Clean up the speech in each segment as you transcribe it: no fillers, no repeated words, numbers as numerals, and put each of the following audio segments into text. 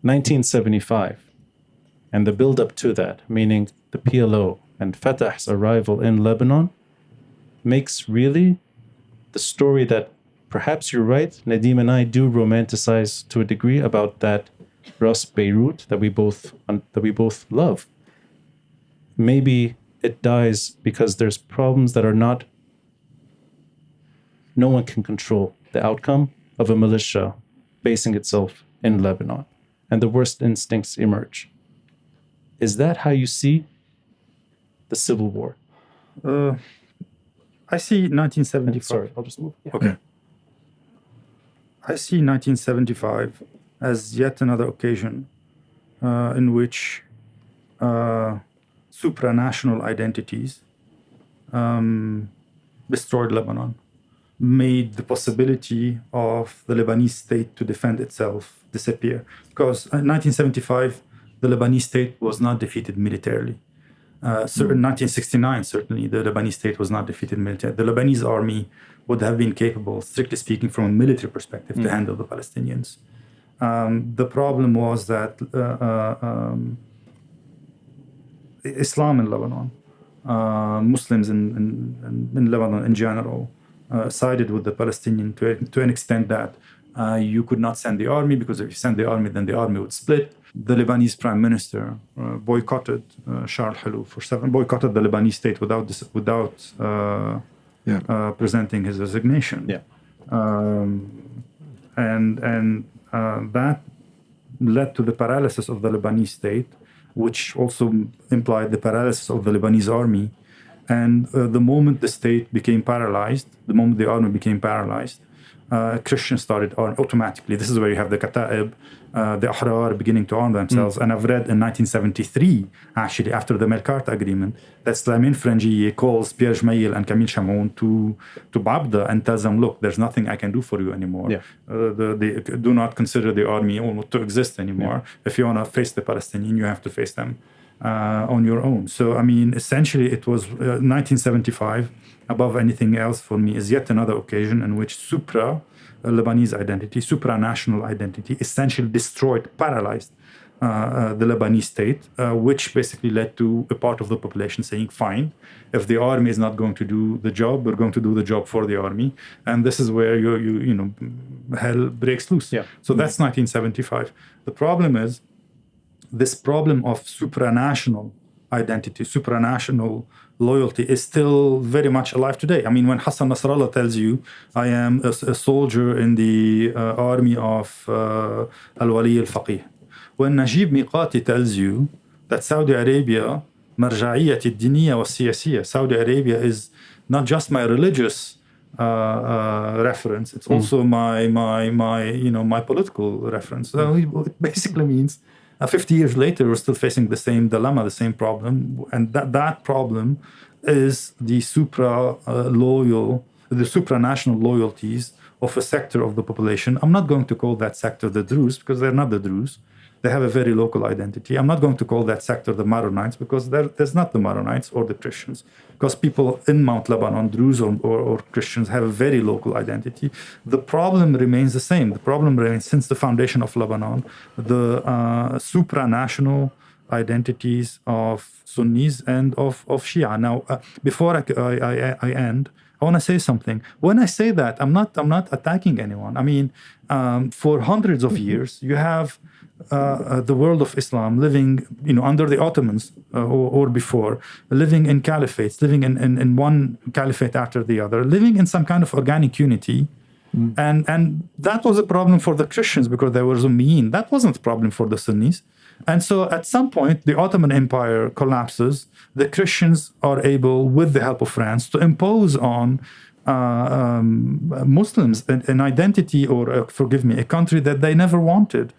1975 and the build-up to that, meaning the PLO and Fatah's arrival in Lebanon, makes really the story that perhaps you're right, Nadim and I do romanticize to a degree about that Ras Beirut that we both love. Maybe it dies because there's problems that are not, no one can control the outcome of a militia basing itself in Lebanon, and the worst instincts emerge. Is that how you see the civil war? I see 1975. Sorry, I'll just move. Yeah. Okay. I see 1975 as yet another occasion in which supranational identities destroyed Lebanon, made the possibility of the Lebanese state to defend itself disappear. Because in 1975, the Lebanese state was not defeated militarily. In 1969, certainly, the Lebanese state was not defeated militarily. The Lebanese army would have been capable, strictly speaking, from a military perspective, to handle the Palestinians. The problem was that Islam in Lebanon, Muslims in Lebanon in general, sided with the Palestinian to an extent that you could not send the army, because if you send the army, then the army would split. The Lebanese prime minister boycotted Charles Helou boycotted the Lebanese state without presenting his resignation. Yeah. And that led to the paralysis of the Lebanese state, which also implied the paralysis of the Lebanese army. And the moment the state became paralyzed, the moment the army became paralyzed, Christians started automatically. This is where you have the Kata'ib, the Ahrar beginning to arm themselves. And I've read in 1973, actually, after the Melkart Agreement, that Slamine Frangieh calls Pierre Jmail and Camille Chamoun to Babda and tells them, look, there's nothing I can do for you anymore. Yeah. They do not consider the army almost to exist anymore. Yeah. If you want to face the Palestinians, you have to face them on your own. So, I mean, essentially, it was 1975, above anything else for me, is yet another occasion in which Lebanese identity, supranational identity, essentially destroyed, paralyzed the Lebanese state, which basically led to a part of the population saying, fine, if the army is not going to do the job, we're going to do the job for the army. And this is where you know, hell breaks loose. Yeah. So that's 1975. The problem is, this problem of supranational identity, supranational loyalty is still very much alive today. I mean, when Hassan Nasrallah tells you, I am a soldier in the army of Al-Wali al-Faqih. When Najib Miqati tells you that Saudi Arabia, marja'iyat ad-diniyya wa siyasiyya, Saudi Arabia is not just my religious reference, it's also my political reference. So it basically means 50 years later, we're still facing the same dilemma, the same problem. And that problem is the supranational loyalties of a sector of the population. I'm not going to call that sector the Druze, because they're not the Druze. They have a very local identity. I'm not going to call that sector the Maronites, because there's not the Maronites or the Christians. Because people in Mount Lebanon, Druze or Christians, have a very local identity. The problem remains the same. The problem remains, since the foundation of Lebanon, the supranational identities of Sunnis and of Shia. Now, before I end, I want to say something. When I say that, I'm not attacking anyone. I mean, for hundreds of years, you have the world of Islam living, under the Ottomans or before, living in caliphates, living in one caliphate after the other, living in some kind of organic unity. And that was a problem for the Christians because they were Zummiyin. That wasn't a problem for the Sunnis. And so at some point, the Ottoman Empire collapses. The Christians are able, with the help of France, to impose on Muslims an identity or, a country that they never wanted.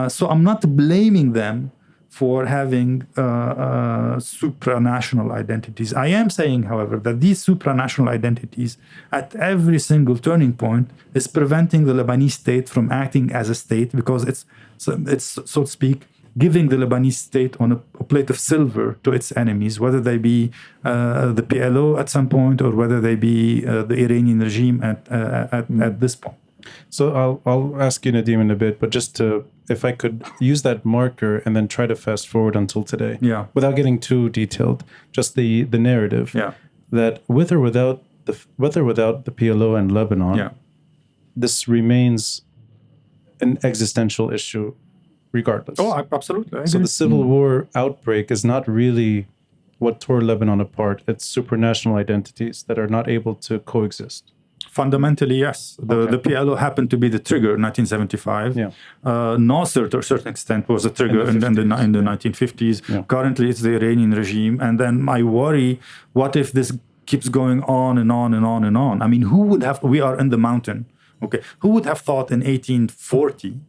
So I'm not blaming them for having supranational identities. I am saying, however, that these supranational identities at every single turning point is preventing the Lebanese state from acting as a state, because it's so to speak, giving the Lebanese state on a plate of silver to its enemies, whether they be the PLO at some point or whether they be the Iranian regime at this point. So I'll ask you, Nadim, in a bit, but just to, if I could use that marker and then try to fast forward until today, Yeah. without getting too detailed, just the narrative, Yeah. that with or without the PLO and Lebanon, Yeah. this remains an existential issue, regardless. Oh, absolutely. I So agree. the civil war outbreak is not really what tore Lebanon apart. It's supranational identities that are not able to coexist. Fundamentally, yes. The PLO happened to be the trigger in 1975. Yeah. Nasser, to a certain extent, was a trigger in the 1950s. Yeah. Currently, it's the Iranian regime. And then I worry, what if this keeps going on and on and on and on? I mean, who would have, we are in the mountain, okay? Who would have thought in 1840,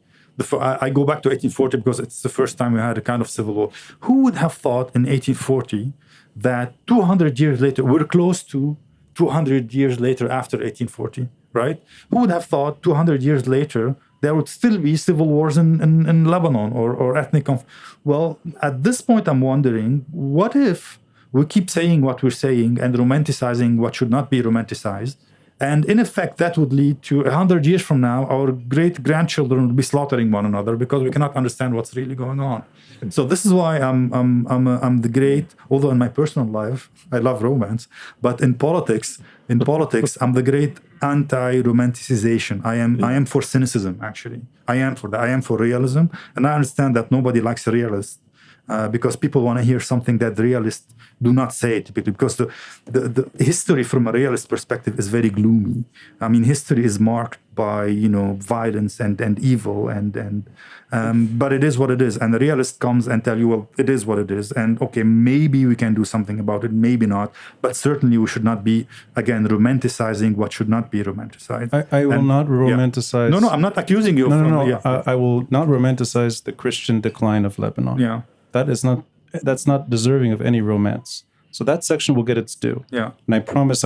I go back to 1840 because it's the first time we had a kind of civil war. Who would have thought in 1840 that 200 years later, we're close to 200 years later after 1840, right? Who would have thought 200 years later there would still be civil wars in Lebanon or ethnic conflict? Well, at this point, I'm wondering, what if we keep saying what we're saying and romanticizing what should not be romanticized? And in effect, that would lead to 100 years from now, our great-grandchildren will be slaughtering one another because we cannot understand what's really going on. So this is why I'm the great, although in my personal life, I love romance, but in politics, I'm the great anti-romanticization. I am for cynicism, actually. I am for that. I am for realism. And I understand that nobody likes a realist. Because people want to hear something that the realists do not say typically, because the history from a realist perspective is very gloomy. I mean, history is marked by violence and evil but it is what it is. And the realist comes and tell you, well, it is what it is, and okay, maybe we can do something about it, maybe not, but certainly we should not be again romanticizing what should not be romanticized. I will not romanticize. No, I'm not accusing you. I will not romanticize the Christian decline of Lebanon. Yeah. That's not deserving of any romance. So that section will get its due. Yeah. And I promise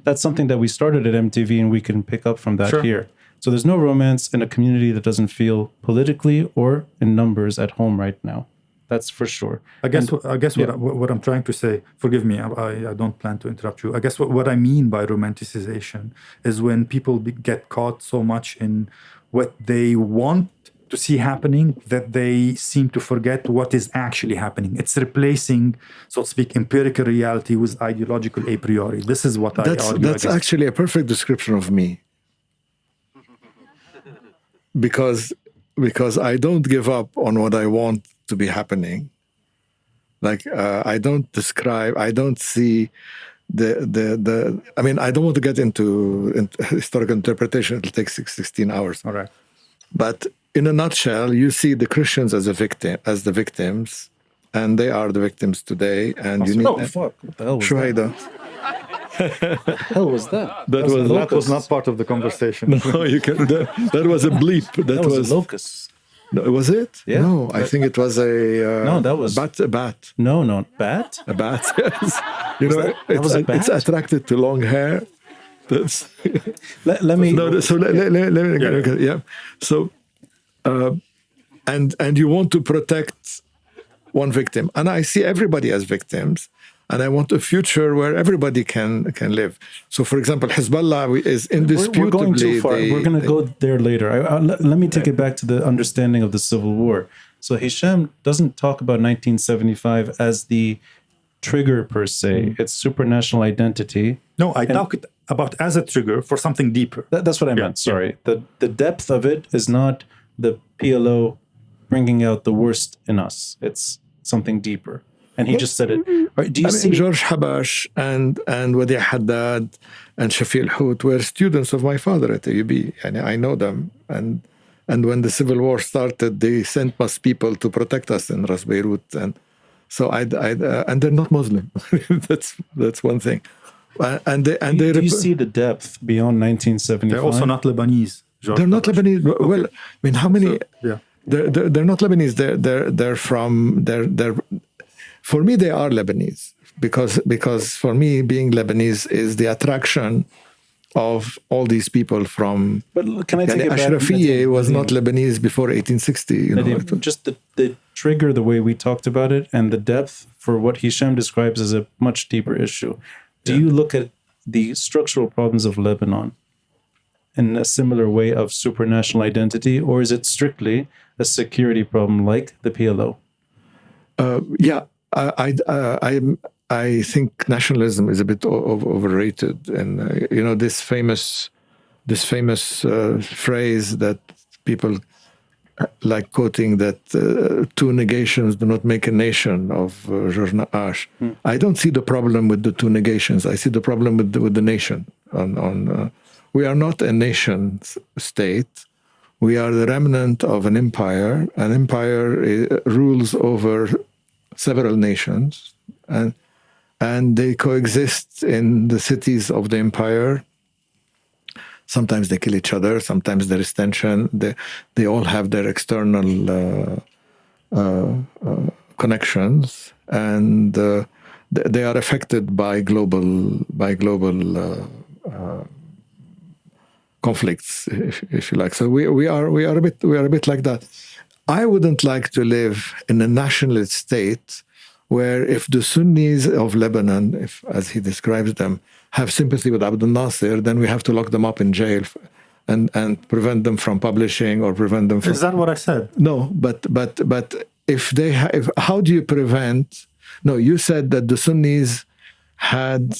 that's something that we started at MTV and we can pick up from that here. So there's no romance in a community that doesn't feel politically or in numbers at home right now. That's for sure. I guess what I'm trying to say, forgive me, I don't plan to interrupt you. I guess what I mean by romanticization is when people get caught so much in what they want to see happening that they seem to forget what is actually happening. It's replacing, so to speak, empirical reality with ideological a priori. This is what I argue. That's actually a perfect description of me. Because I don't give up on what I want to be happening. Like I don't see I mean, I don't want to get into historical interpretation. It'll take 16 hours. All right. But in a nutshell, you see the Christians as the victims, and they are the victims today. And you need fuck! What the hell was Shuhaida. What the hell was that? That was not part of the conversation. No, you can. That was a bleep. That was a locust. No, was it? Yeah. No, I think it was a. No, that was a bat. No, bat. A bat. Yes. It's attracted to long hair. That's. Let me. No, so let me. Yeah. So. And you want to protect one victim, and I see everybody as victims, and I want a future where everybody can live. So, for example, Hezbollah is indisputably. We're going too far. We're going to go there later. Let me take it back to the understanding of the Civil War. So Hicham doesn't talk about 1975 as the trigger per se. It's supranational identity. No, I talk about as a trigger for something deeper. That's what I meant. Sorry. The depth of it is not the PLO bringing out the worst in us. It's something deeper. And he just said it. Do you see George Habash and Wadi Haddad and Shafi al-Hout were students of my father at AUB, and I know them. And when the Civil War started, they sent us people to protect us in Ras Beirut, and so and they're not Muslim. that's one thing. Do you see the depth beyond 1975? They're also not Lebanese. They're not Lebanese. Okay. Well, I mean, how many? They're not Lebanese. They're from. For me, they are Lebanese because for me, being Lebanese is the attraction of all these people from. But can I take it back? Ashrafiyeh was not Lebanese before 1860. Just the trigger, the way we talked about it, and the depth for what Hicham describes as a much deeper issue. Do you look at the structural problems of Lebanon in a similar way of supranational identity, or is it strictly a security problem like the PLO? I think nationalism is a bit overrated, and this famous phrase that people like quoting, that two negations do not make a nation, of George Nakash. I don't see the problem with the two negations. I see the problem with the nation. We are not a nation state. We are the remnant of an empire. An empire rules over several nations, and they coexist in the cities of the empire. Sometimes they kill each other. Sometimes there is tension. They all have their external connections, and they are affected by global conflicts, if you like. So we are a bit like that. I wouldn't like to live in a nationalist state where, if the Sunnis of Lebanon, if, as he describes them, have sympathy with Abdel Nasser, then we have to lock them up in jail and prevent them from publishing, or prevent them from... Is that what I said? No, but if they how do you prevent... No, you said that the Sunnis had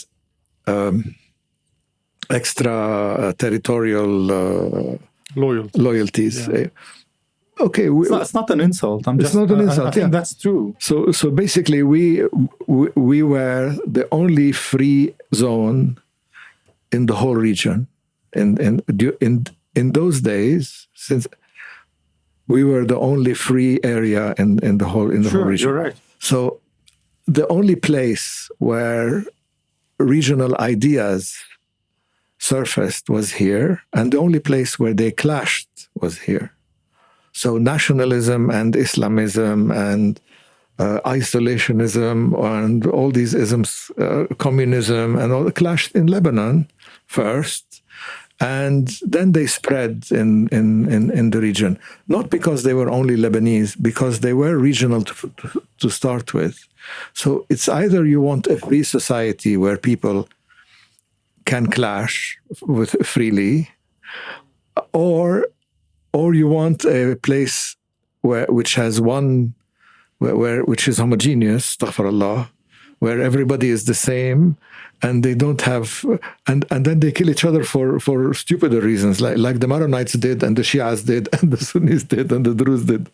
extra territorial loyalties. Yeah. Okay, it's not an insult. It's not an insult. I think that's true. So basically, we were the only free zone in the whole region. In those days, since we were the only free area in the whole region. You're right. So the only place where regional ideas surfaced was here, and the only place where they clashed was here. So nationalism and Islamism and isolationism and all these isms, communism and all, clashed in Lebanon first, and then they spread in the region. Not because they were only Lebanese, because they were regional to start with. So it's either you want a free society where people can clash freely, or you want a place which has which is homogeneous, astaghfirullah, where everybody is the same, and they don't have, and then they kill each other for stupider reasons, like the Maronites did, and the Shias did, and the Sunnis did, and the Druze did,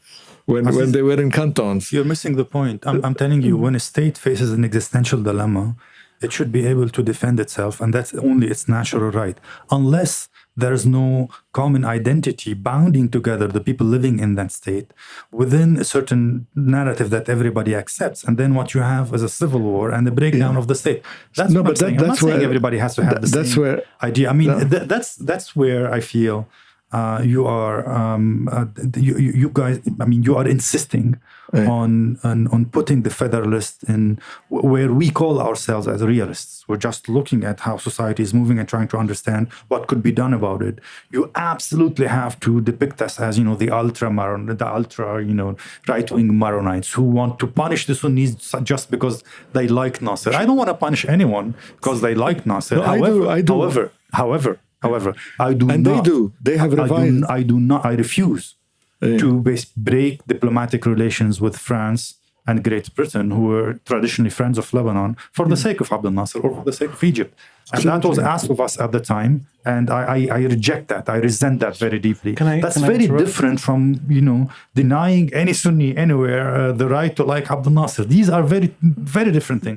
when they were in cantons. You're missing the point. I'm telling you, when a state faces an existential dilemma, it should be able to defend itself, and that's only its natural right. Unless there's no common identity bounding together the people living in that state within a certain narrative that everybody accepts. And then what you have is a civil war and the breakdown of the state. That's what I'm saying. I'm not saying everybody has to have the same idea. I mean, that's where I feel you are, you guys, I mean, you are insisting on putting the Federalists in where we call ourselves as realists. We're just looking at how society is moving and trying to understand what could be done about it. You absolutely have to depict us as, the ultra right-wing Maronites who want to punish the Sunnis just because they like Nasser. I don't want to punish anyone because they like Nasser. No, I do. However, I do and not. They do. They have revised. I refuse to break diplomatic relations with France and Great Britain, who were traditionally friends of Lebanon, for the sake of Abdel Nasser or for the sake of Egypt. And that was asked of us at the time, and I reject that. I resent that very deeply. That's very different from, denying any Sunni anywhere the right to like Abdel Nasser. These are very, very different things.